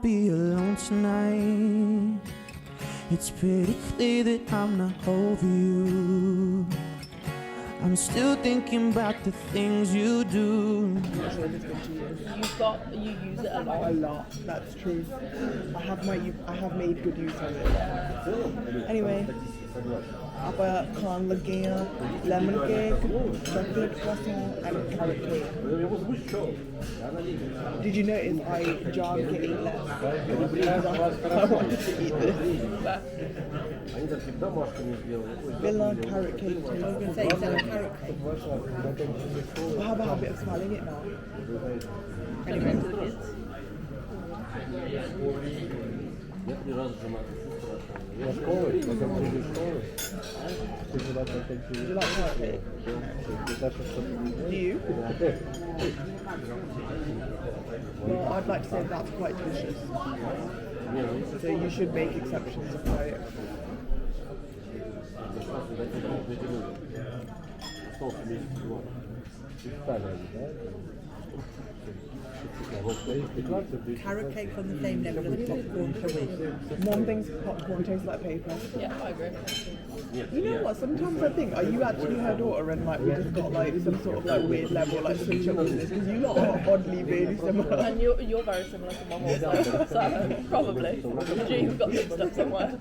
be alone tonight. It's pretty clear that I'm not over you. I'm still thinking about the things you do. I'm not sure if it's good to you. You use it a lot. A lot, that's true. I have made good use of it. Anyway, apa kan lagia, lemon cake, chocolate croissant, and carrot cake. Did you notice I jarred to eat less? I wanted to eat this. Vanilla carrot cake too. I was going to say, is that a carrot cake? Well, how about a bit of smelling it now? Anyway. Do you like carrot cake? Do you? Well, I'd like to say that's quite delicious. So you should make exceptions to try it. Carrot cake on the same level as popcorn for me. Mom thinks popcorn tastes like paper. Yeah, I agree. You know what? Sometimes I think, are you actually her daughter and like we just got like some sort of like weird level like switch up with this? Because you lot are oddly really similar. And you're very similar to Mum also, so probably. The genes got mixed up somewhere.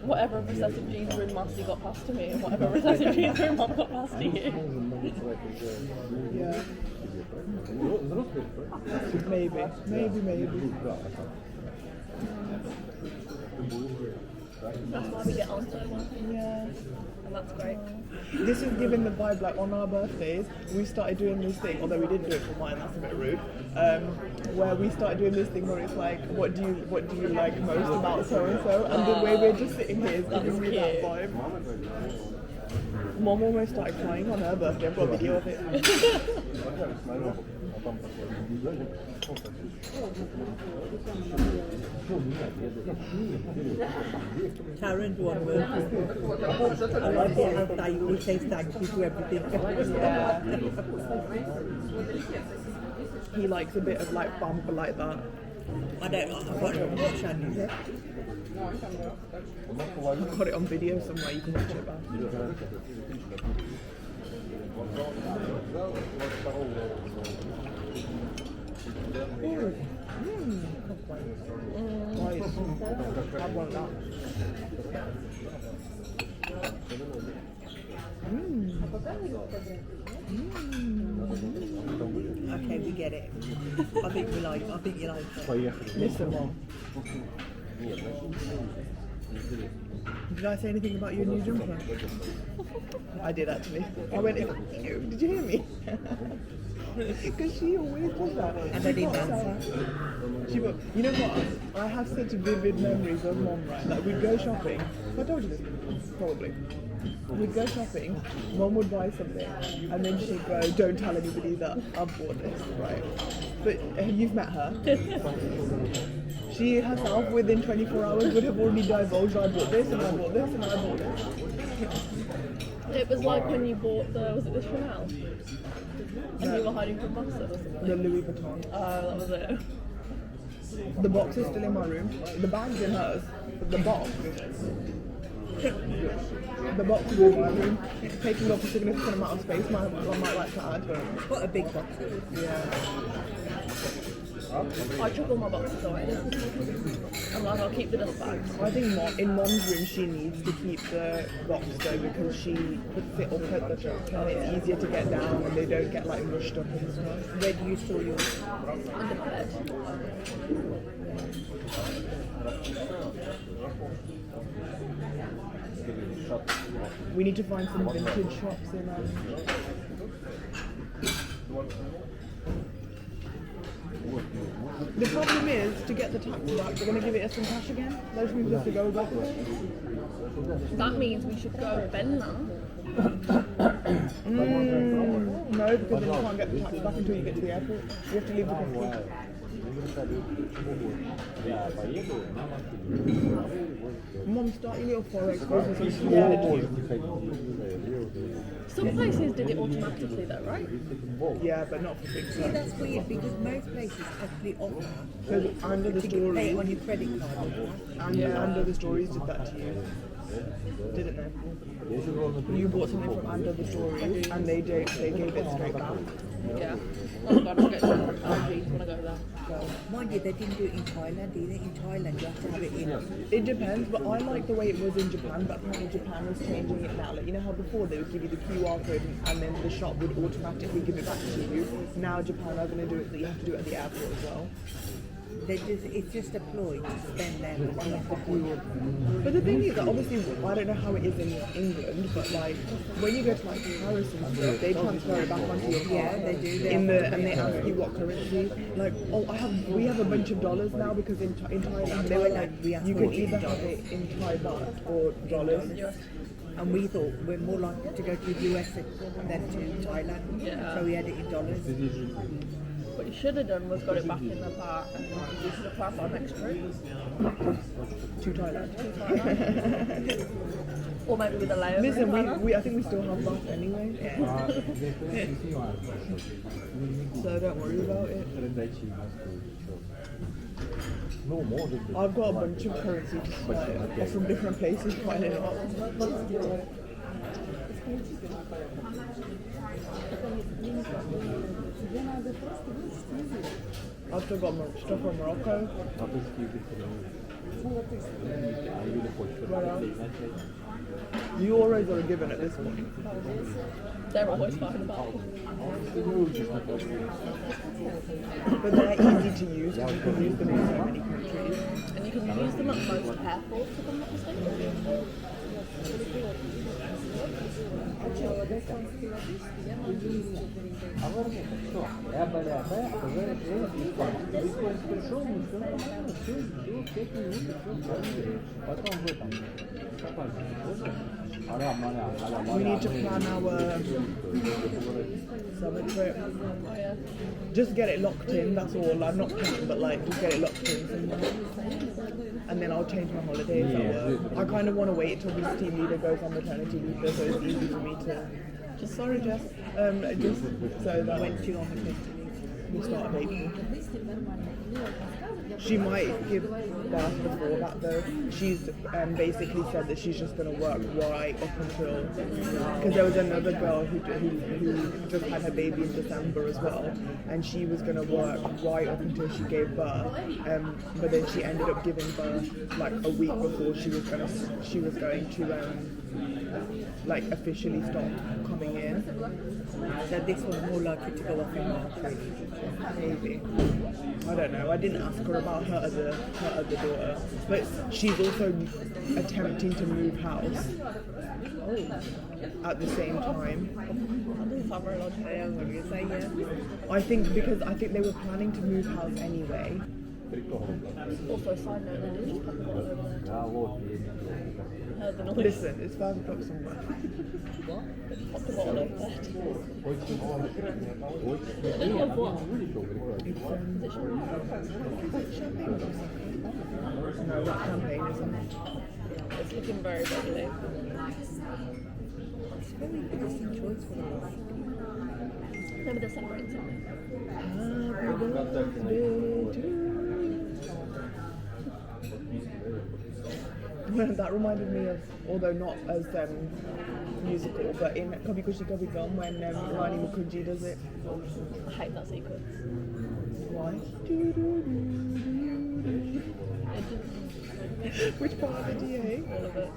Whatever recessive genes were in Massey got passed to me, and whatever recessive genes were in Mum got passed to you. Yeah. Maybe. That's why we get on so well. Yeah. And that's great. This is giving the vibe like on our birthdays we started doing this thing, although we didn't do it for mine, that's a bit rude, where we started doing this thing where it's like what do you like most about so and so, and the way we're just sitting here is giving me that vibe. Mom almost started crying on her birthday. I've got a video of it. Sharon's one word. I like it how you say thank you to everything. Yeah. He likes a bit of like bump like that. I don't know. I've got to watch that, is it? I've got it on video somewhere, you can watch it back. Nice. I want that. Okay, we get it. I think you like it. Listen, Mom. Did I say anything about your new jumper? I did actually. I went, did you hear me? Because she always does that. And I didn't answer. You know what? I have such vivid memories of Mom, right? Like we'd go shopping. I told you this, probably. We'd go shopping, Mom would buy something, and then she'd go, don't tell anybody that I've bought this, right? But you've met her. She herself, within 24 hours, would have already divulged, I bought this, and I bought this, and I bought this. It was like when you bought was it the Chanel? And you were hiding from boxes or something? The Louis Vuitton. Oh, that was it. The box is still in my room. The bag's in hers, but the box is in my room. It's taking up a significant amount of space, I might like to add. What a big box it is. Yeah. I took all my boxes away. I'm like, I'll keep the dust bags. I think in Mom's room she needs to keep the box though, because she puts it up at the top and it's easier to get down and they don't get like mushed up and stuff. Where do you store yours? Under my bed. We need to find some vintage shops in The problem is, to get the tax back, they're going to give it us some cash again. That means we have to go back. That means we should go Ben now. No, because then you can't get the tax back until you get to the airport. You have to leave the country. Mom, start your little forex business and yeah. Some places did it automatically though, right? Yeah, but not for big See, stuff. that's weird because most places actually offer So under the to pay story, it on your credit card. under the stories did that to you. Didn't they? You bought something from under the stories and they gave it straight back. Yeah. Oh god, I'll get some jeans when I go there. Mind you, they didn't do it in Thailand either. In Thailand, you have to have it in. It depends, but I like the way it was in Japan, but apparently Japan was changing it now. Like, you know how before they would give you the QR code and then the shop would automatically give it back to you? Now Japan are going to do it that you have to do it at the airport as well. It's just a ploy to spend their money. But the thing is that obviously, I don't know how it is in England, but like when you go to like Paris and stuff, they transfer it back onto your card. Yeah, they do. And they ask you what currency. Like, oh, we have a bunch of dollars now because in Thailand they were like, you can either have it in Thai baht or dollars. And we thought we're more likely to go to the US than to Thailand. Yeah. So we had it in dollars. What you should have done was got it back in the bar and used the platform extra. To Thailand. Or maybe with a layer. Listen, I think we still have that anyway. Yeah. So don't worry about it. I've got a bunch of currency just like, from different places piling it up. I've still got stuff from Morocco. Right on. The euros are a given at this point. They're always fine about it. But they're easy to use because you can use them in so many countries. And you can use them at most airports if I'm not mistaken. We need to plan our summer trip. Oh yeah. Just get it locked in, that's all. I'm not planning, but like, just get it locked in somewhere. And then I'll change my holidays at work. I kind of want to wait until this team leader goes on maternity leave so it's easy for me to... Just sorry, Jess. Just so that Went to on maternity leave. the start of April. She might give birth before that though. She's basically said that she's just going to work right up until... Because there was another girl who just had her baby in December as well. And she was going to work right up until she gave birth. But then she ended up giving birth like a week before she was going to like officially stop coming in. So this was more likely to go off in March. Maybe. I don't know. I didn't ask her about her other daughter, but she's also attempting to move house at the same time. I think they were planning to move house anyway. Also, side note, they did just pop a bottle over there. Heard the noise. Listen, it's 5 o'clock somewhere. Popped a bottle over there. I don't know what. It's Is it champagne? no, that champagne isn't. It's looking very bubbly. It's a very interesting choice for them. Maybe they're celebrating something. Happy birthday to you. That reminded me of, although not as musical, but in Kabhi Khushi Kabhi Gham when Rani Mukherjee does it. I hate that sequence. Why? It just, Which part of it do you hate? all of it.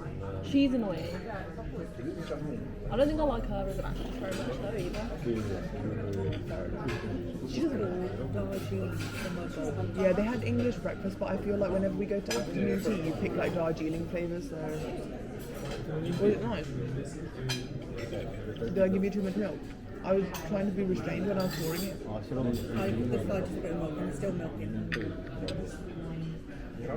She's annoying. I don't think I like her as an actress very much though either. She doesn't. Yeah, they had English breakfast, but I feel like whenever we go to afternoon tea, you pick like Darjeeling flavours. So was it nice? Did I give you too much milk? I was trying to be restrained when I was pouring it. I put the slides of milk and it's still milking. I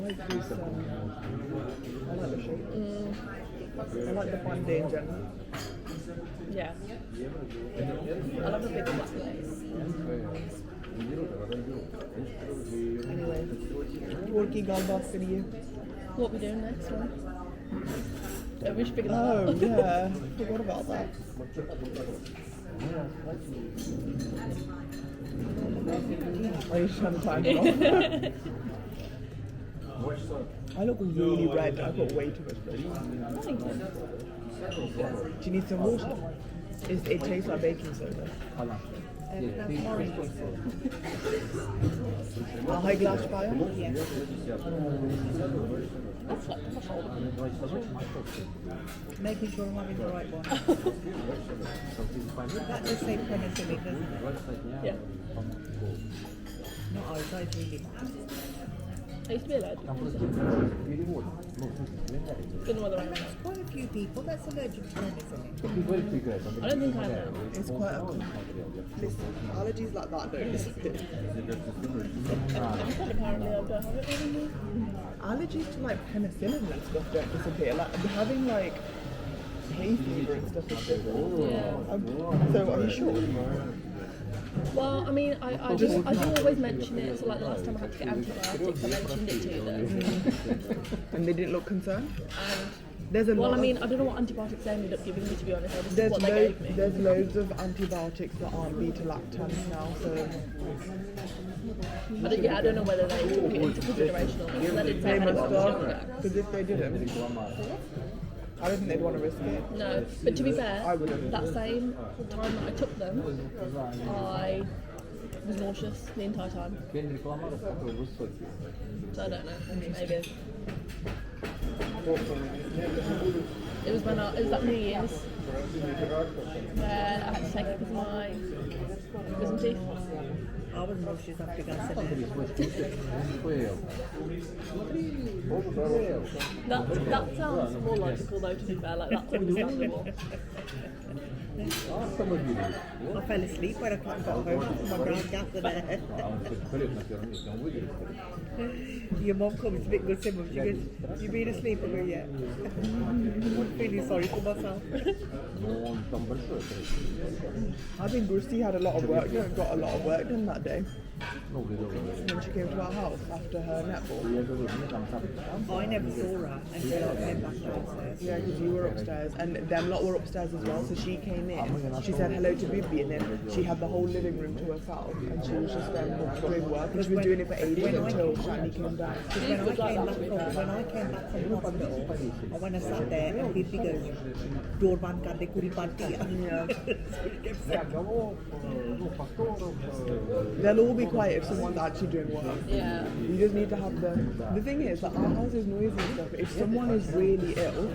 like this. I like the shape. I like the Bondi in general. Yeah. I love a big flat place. Anyway, और की गलबात करिए. What we doing next one? Yeah, we should figure that Oh out. yeah, forgot about that. Are you trying to time it off? I look really red. I've got way too much blood. Thank you. Do you need some water? It tastes like baking soda. That's orange juice. A high glass fire? That's like Making sure I'm having the right one. That does say penicillin, doesn't it? Yeah. Not ours, that is really bad. I used to be allergic to it. Didn't know whether I am now. Quite a few people that's allergic to penicillin. I don't think I am. It's quite a... Listen, allergies like that don't disappear. I said apparently I don't have it anymore. Allergies to like penicillin and stuff don't disappear. Like having like hay fever and stuff is different. Yeah. So are you sure? Well, I mean, I do always mention it. So like the last time I had to get antibiotics, I mentioned it to them. And they didn't look concerned? And There's a well, lot I mean, I don't know what antibiotics they ended up giving me, to be honest. I just there's, what they gave me. there's loads of antibiotics that aren't beta-lactams now, so I don't know whether they took it into consideration or not. Because I did say I they had it must when I was have. younger. Because if they didn't, I don't think they'd want to risk it. No, but to be I fair, wouldn't. that same time that I took them, I was nauseous the entire time. So I don't know, maybe. It was when it was at New Year's where I had to take it because of my wisdom teeth. I was nauseous after gasoline. That sounds more logical though, to be fair, like that's understandable. I fell asleep when I got home from my ground gas and air. Your mum comes a bit good simmer. She goes, "You been asleep?" I go, "Yeah." I'm feeling sorry for myself. I think Gusti had a lot of work done, got a lot of work done that day. When she came to our house after her netball. I never saw her until I came back downstairs. Yeah, because you were upstairs and them lot were upstairs as well. So she came in, she said hello to Bibi, and then she had the whole living room to herself, and she was just doing work. And she was doing it for ages until Shani came down. When I came back from hospital, and when I sat there and Bibi goes, "Door band kar de kuri party." Yeah. So she kept saying, They'll all be quiet if someone's actually doing work. Yeah. You just need to have the thing is that our house is noisy and stuff. If someone is really ill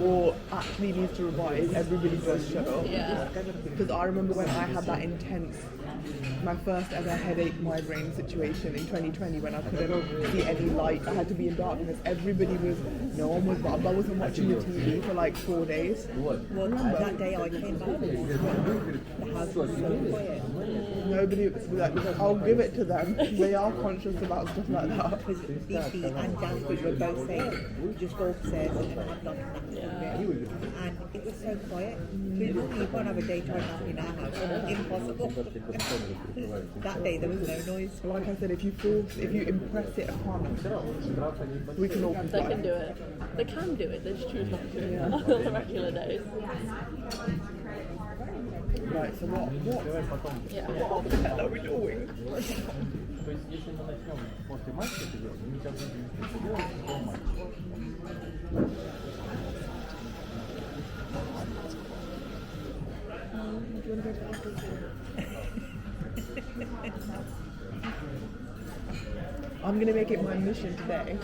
or actually needs to revise, everybody does shut up. Yeah. Because I remember when I had that my first ever headache migraine situation in 2020 when I couldn't see any light. I had to be in darkness. No one was, I wasn't watching the TV for like 4 days. well, that day I came back, the house was so quiet. Nobody was like, I'll give it to them. They are conscious about stuff like that. Because Bibi and Jasper were both saying, just go upstairs and have done And it was so quiet. We normally can't have a daytime nap in our house. Impossible. That day there was no noise. Like I said, if you impress it upon us, we can all comply. They can do it. They can do it, they just choose not to on the regular days. Right, so what Yeah. the hell are we doing? I'm gonna make it my mission today,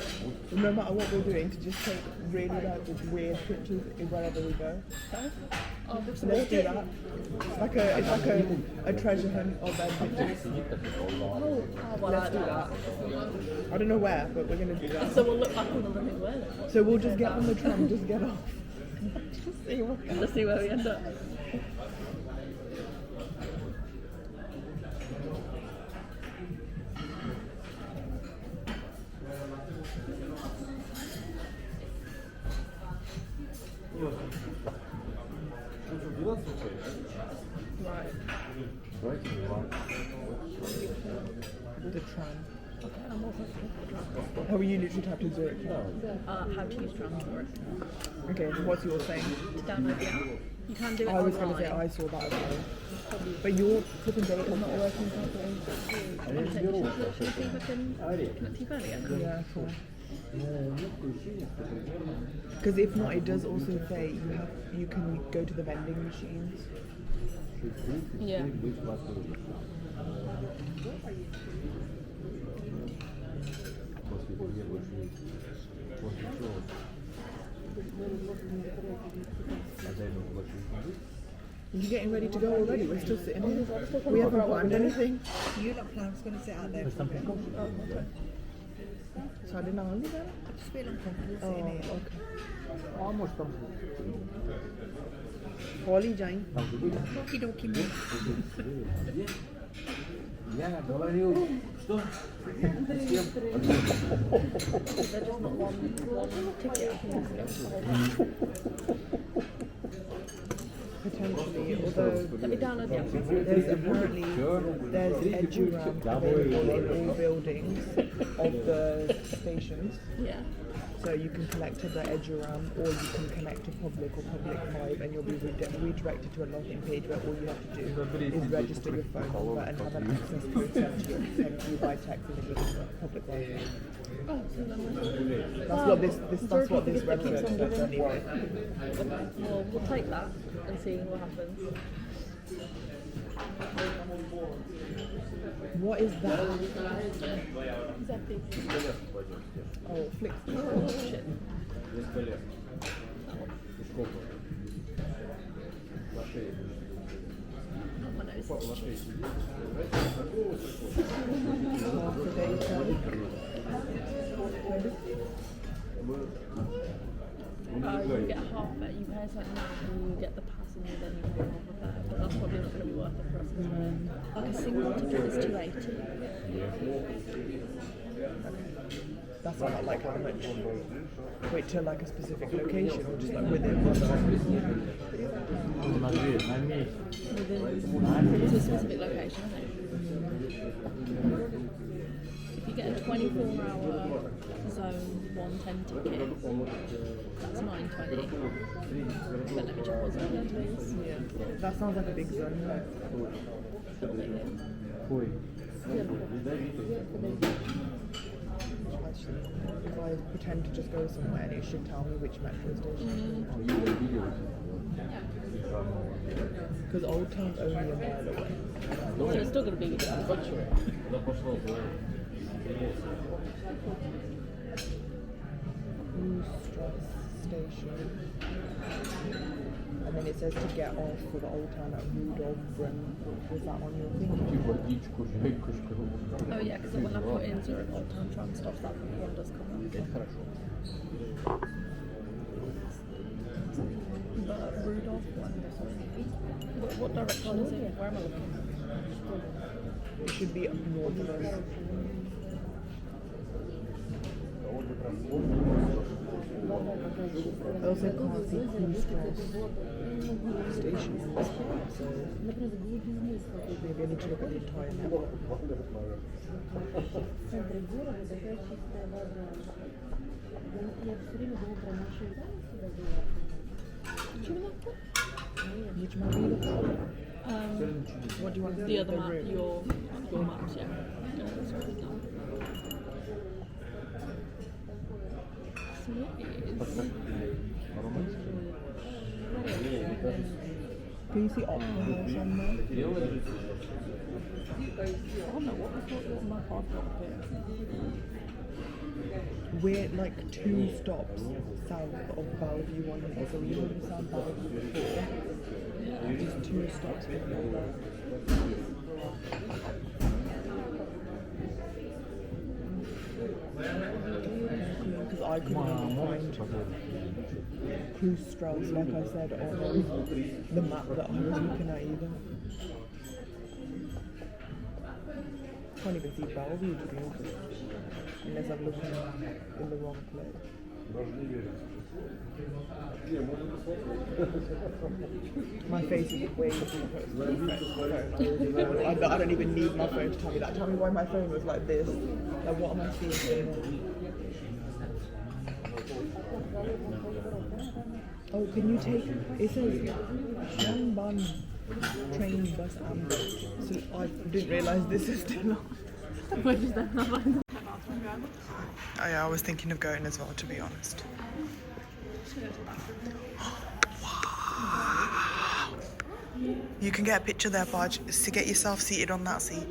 no matter what we're doing, to just take really like weird pictures wherever we go. Oh, So let's do that. It's like a treasure hunt of pictures. Let's do that. I don't know where, but we're gonna do that. So we'll look back on the living well. So we'll just get on the tram, just get off. Let's see where we end up. Right. The tram. Oh, you literally tapped in Zurich. How to use transport. Okay, what's yours saying? To download the app. You can do it I was going to say online. I saw that as well. But your flipping data is not working properly. Should I see if I can connect to you earlier? Yeah, cool. Because if not, it does also say you can go to the vending machines. Yeah. You're getting ready to go already? We're still sitting here. We haven't planned anything. You lot plans going to sit out there for a bit. So I didn't know only that. I just feel uncomfortable Oh, sitting here. okay. Holly Jane. Okie dokie, mate. Я говорил, что? Potentially, although Let me download the app. there's GRWM available in all buildings of the stations. Yeah. So you can connect to the GRWM or you can connect to public or public 5 and you'll be redirected to a login page where all you have to do is register your phone number and have an access code sent to you by text in the public Wi-Fi. Oh, so then That's what this website says anyway. well, we'll take that and see what happens. What is that? Is that big? Oh, Flix. Oh, shit. Not my nose. Half the data. You get half it, you pay something now and you get the pass and then you pay half of that. But that's probably not going to be worth it for us. Like a single ticket is 280. That's not like how much. Wait, to like a specific location or just like within one It's a specific location, isn't it? If you get a 24-hour zone 110 ticket, that's 920. But let me check what's on there, please. Yeah. That sounds like a big zone. Actually, if I pretend to just go somewhere and it should tell me which metro station. Because Old Town's only a mile away. So it's still going to be Stress Station. And then it says to get off for the Old Town at Rudolph. Was that on your thing? Oh yeah, because when I put in Zurich Old Town tram stops, that one does come up. But Rudolph one doesn't. What direction is it? Where am I looking? It should be up north of us. I also can't see Queen's Cross Station on this map, so maybe I need to look at the entire map. Which map are you looking at? What do you want to The do other with map, route? your maps, yeah. So it is. Can you see Opera House on there? Oh no, what map I've got up here? We're like 2 stops south of Bellevue on here, so we were South Bellevue before. Just 2 stops before that. Because I couldn't find Cruise Strauss, like I said, on the map that I was looking at either. Can't even see Bellevue to be honest, unless I'm looking in the wrong place. My face is way too close to my phone. I don't even need my phone to tell me that. Tell me why my phone was like this. Like, what am I seeing? Oh, can you take... It says Shanban train bus and... So I didn't realise this is too long. Oh yeah, I was thinking of going as well, to be honest. Wow! You can get a picture there, Podge, to get yourself seated on that seat.